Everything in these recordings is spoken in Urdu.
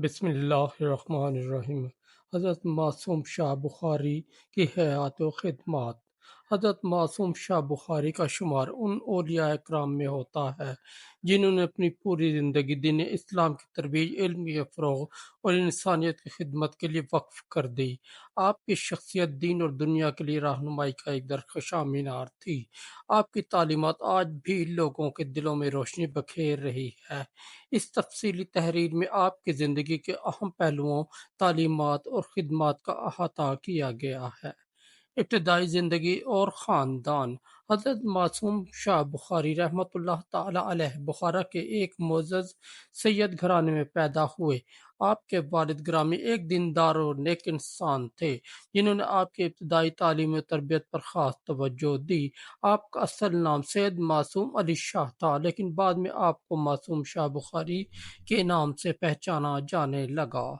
بسم اللہ الرحمن الرحیم۔ حضرت معصوم شاہ بخاری کی حیات و خدمات۔ حضرت معصوم شاہ بخاری کا شمار ان اولیاء اکرام میں ہوتا ہے جنہوں نے اپنی پوری زندگی دین اسلام کی ترویج، علم کے فروغ اور انسانیت کی خدمت کے لیے وقف کر دی۔ آپ کی شخصیت دین اور دنیا کے لیے رہنمائی کا ایک درخشاں مینار تھی۔ آپ کی تعلیمات آج بھی لوگوں کے دلوں میں روشنی بکھیر رہی ہے۔ اس تفصیلی تحریر میں آپ کی زندگی کے اہم پہلوؤں، تعلیمات اور خدمات کا احاطہ کیا گیا ہے۔ ابتدائی زندگی اور خاندان۔ حضرت معصوم شاہ بخاری رحمۃ اللہ تعالی علیہ بخارا کے ایک معزز سید گھرانے میں پیدا ہوئے۔ آپ کے والد گرامی ایک دیندار اور نیک انسان تھے جنہوں نے آپ کی ابتدائی تعلیم و تربیت پر خاص توجہ دی۔ آپ کا اصل نام سید معصوم علی شاہ تھا، لیکن بعد میں آپ کو معصوم شاہ بخاری کے نام سے پہچانا جانے لگا۔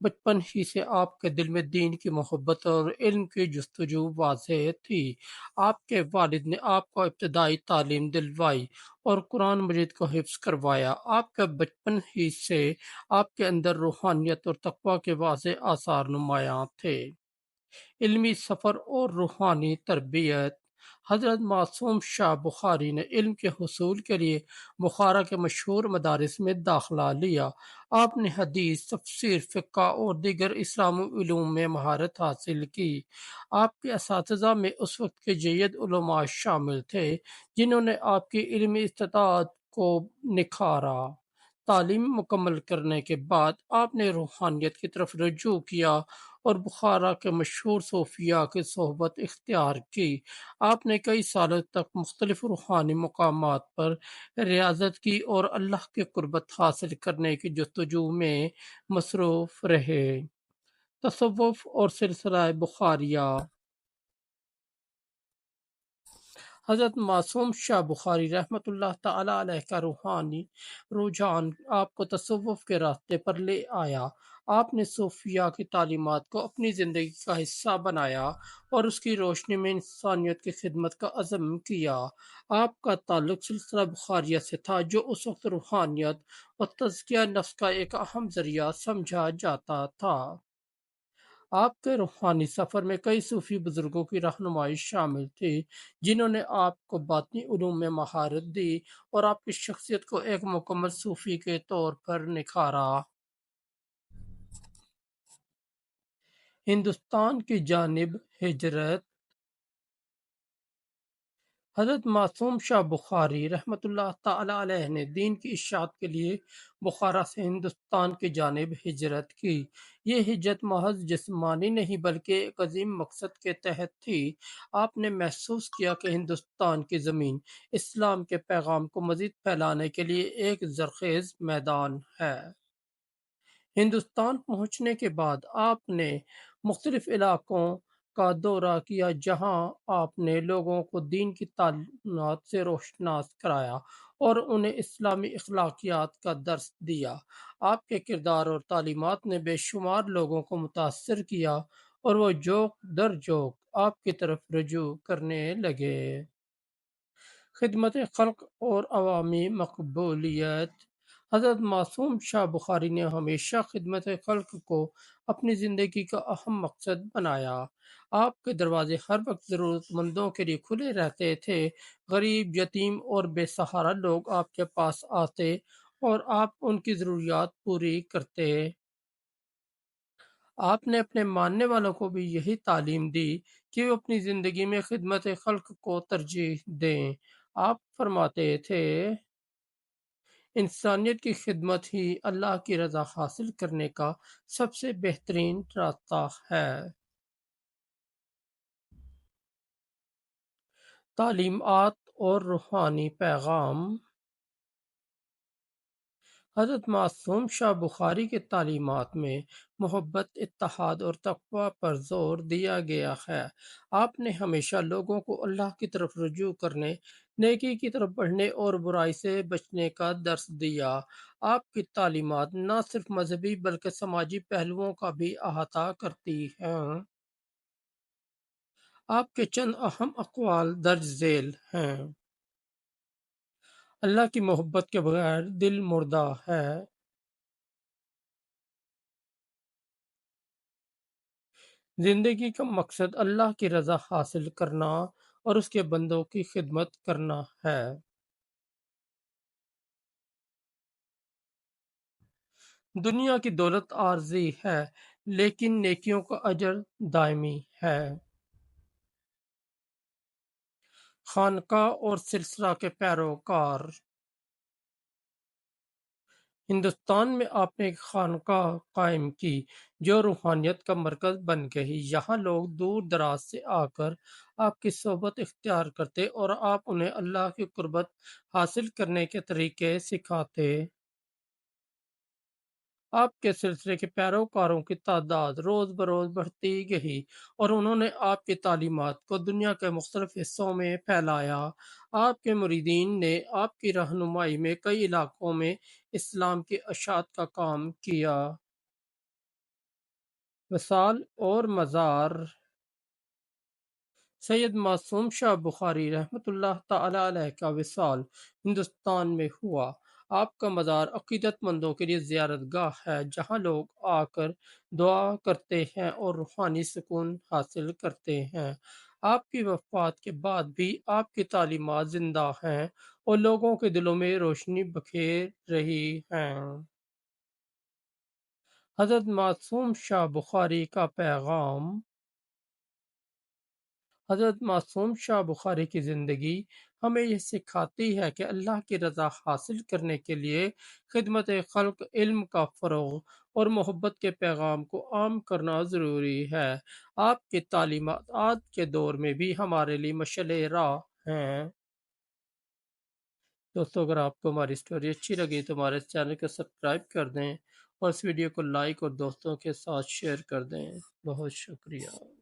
بچپن ہی سے آپ کے دل میں دین کی محبت اور علم کی جستجو واضح تھی۔ آپ کے والد نے آپ کو ابتدائی تعلیم دلوائی اور قرآن مجید کو حفظ کروایا۔ آپ کے بچپن ہی سے آپ کے اندر روحانیت اور تقوی کے واضح آثار نمایاں تھے۔ علمی سفر اور روحانی تربیت۔ حضرت معصوم شاہ بخاری نے علم کے حصول کے لیے بخارا کے مشہور مدارس میں داخلہ لیا۔ آپ نے حدیث، تفسیر، فقہ اور دیگر اسلامی علوم میں مہارت حاصل کی۔ آپ کے اساتذہ میں اس وقت کے جید علماء شامل تھے جنہوں نے آپ کی علمی استطاعت کو نکھارا۔ تعلیم مکمل کرنے کے بعد آپ نے روحانیت کی طرف رجوع کیا اور بخارا کے مشہور صوفیاء کی صحبت اختیار کی۔ آپ نے کئی سالوں تک مختلف روحانی مقامات پر ریاضت کی اور اللہ کی قربت حاصل کرنے کی جستجو میں مصروف رہے۔ تصوف اور سلسلہ بخاریہ۔ حضرت معصوم شاہ بخاری رحمۃ اللہ تعالی علیہ کا روحانی رجحان آپ کو تصوف کے راستے پر لے آیا۔ آپ نے صوفیہ کی تعلیمات کو اپنی زندگی کا حصہ بنایا اور اس کی روشنی میں انسانیت کی خدمت کا عزم کیا۔ آپ کا تعلق سلسلہ بخاریہ سے تھا، جو اس وقت روحانیت اور تزکیہ نفس کا ایک اہم ذریعہ سمجھا جاتا تھا۔ آپ کے روحانی سفر میں کئی صوفی بزرگوں کی رہنمائی شامل تھی جنہوں نے آپ کو باطنی علوم میں مہارت دی اور آپ کی شخصیت کو ایک مکمل صوفی کے طور پر نکھارا۔ ہندوستان کی جانب ہجرت۔ حضرت معصوم شاہ بخاری رحمۃ اللہ تعالی علیہ نے دین کی اشاعت کے لیے بخارا سے ہندوستان کی جانب ہجرت کی۔ یہ ہجرت محض جسمانی نہیں بلکہ ایک عظیم مقصد کے تحت تھی۔ آپ نے محسوس کیا کہ ہندوستان کی زمین اسلام کے پیغام کو مزید پھیلانے کے لیے ایک زرخیز میدان ہے۔ ہندوستان پہنچنے کے بعد آپ نے مختلف علاقوں کا دورہ کیا جہاں آپ نے لوگوں کو دین کی تعلیمات سے روشناس کرایا اور انہیں اسلامی اخلاقیات کا درس دیا۔ آپ کے کردار اور تعلیمات نے بے شمار لوگوں کو متاثر کیا اور وہ جوک در جوک آپ کی طرف رجوع کرنے لگے۔ خدمت خلق اور عوامی مقبولیت۔ حضرت معصوم شاہ بخاری نے ہمیشہ خدمت خلق کو اپنی زندگی کا اہم مقصد بنایا۔ آپ کے دروازے ہر وقت ضرورت مندوں کے لیے کھلے رہتے تھے۔ غریب، یتیم اور بے سہارا لوگ آپ کے پاس آتے اور آپ ان کی ضروریات پوری کرتے۔ آپ نے اپنے ماننے والوں کو بھی یہی تعلیم دی کہ وہ اپنی زندگی میں خدمت خلق کو ترجیح دیں۔ آپ فرماتے تھے، انسانیت کی خدمت ہی اللہ کی رضا حاصل کرنے کا سب سے بہترین راستہ ہے۔ تعلیمات اور روحانی پیغام۔ حضرت معصوم شاہ بخاری کی تعلیمات میں محبت، اتحاد اور تقوی پر زور دیا گیا ہے۔ آپ نے ہمیشہ لوگوں کو اللہ کی طرف رجوع کرنے، نیکی کی طرف بڑھنے اور برائی سے بچنے کا درس دیا۔ آپ کی تعلیمات نہ صرف مذہبی بلکہ سماجی پہلوؤں کا بھی احاطہ کرتی ہیں۔ آپ کے چند اہم اقوال درج ذیل ہیں۔ اللہ کی محبت کے بغیر دل مردہ ہے۔ زندگی کا مقصد اللہ کی رضا حاصل کرنا اور اس کے بندوں کی خدمت کرنا ہے۔ دنیا کی دولت عارضی ہے لیکن نیکیوں کا اجر دائمی ہے۔ خانقاہ اور سلسلہ کے پیروکار۔ ہندوستان میں آپ نے ایک خانقاہ قائم کی جو روحانیت کا مرکز بن گئی۔ یہاں لوگ دور دراز سے آ کر آپ کی صحبت اختیار کرتے اور آپ انہیں اللہ کی قربت حاصل کرنے کے طریقے سکھاتے۔ آپ کے سلسلے کے پیروکاروں کی تعداد روز بروز بڑھتی گئی اور انہوں نے آپ کی تعلیمات کو دنیا کے مختلف حصوں میں پھیلایا۔ آپ کے مریدین نے آپ کی رہنمائی میں کئی علاقوں میں اسلام کی اشاعت کا کام کیا۔ وصال اور مزار۔ سید معصوم شاہ بخاری رحمۃ اللہ تعالی علیہ کا وصال ہندوستان میں ہوا۔ آپ کا مزار عقیدت مندوں کے لیے زیارت گاہ ہے جہاں لوگ آ کر دعا کرتے ہیں اور روحانی سکون حاصل کرتے ہیں۔ آپ کی وفات کے بعد بھی آپ کی تعلیمات زندہ ہیں اور لوگوں کے دلوں میں روشنی بکھیر رہی ہیں۔ حضرت معصوم شاہ بخاری کا پیغام۔ حضرت معصوم شاہ بخاری کی زندگی ہمیں یہ سکھاتی ہے کہ اللہ کی رضا حاصل کرنے کے لیے خدمت خلق، علم کا فروغ اور محبت کے پیغام کو عام کرنا ضروری ہے۔ آپ کی تعلیمات آج کے دور میں بھی ہمارے لیے مشعل راہ ہیں۔ دوستو اگر آپ کو ہماری سٹوری اچھی لگی تو ہمارے چینل کو سبسکرائب کر دیں اور اس ویڈیو کو لائک اور دوستوں کے ساتھ شیئر کر دیں۔ بہت شکریہ۔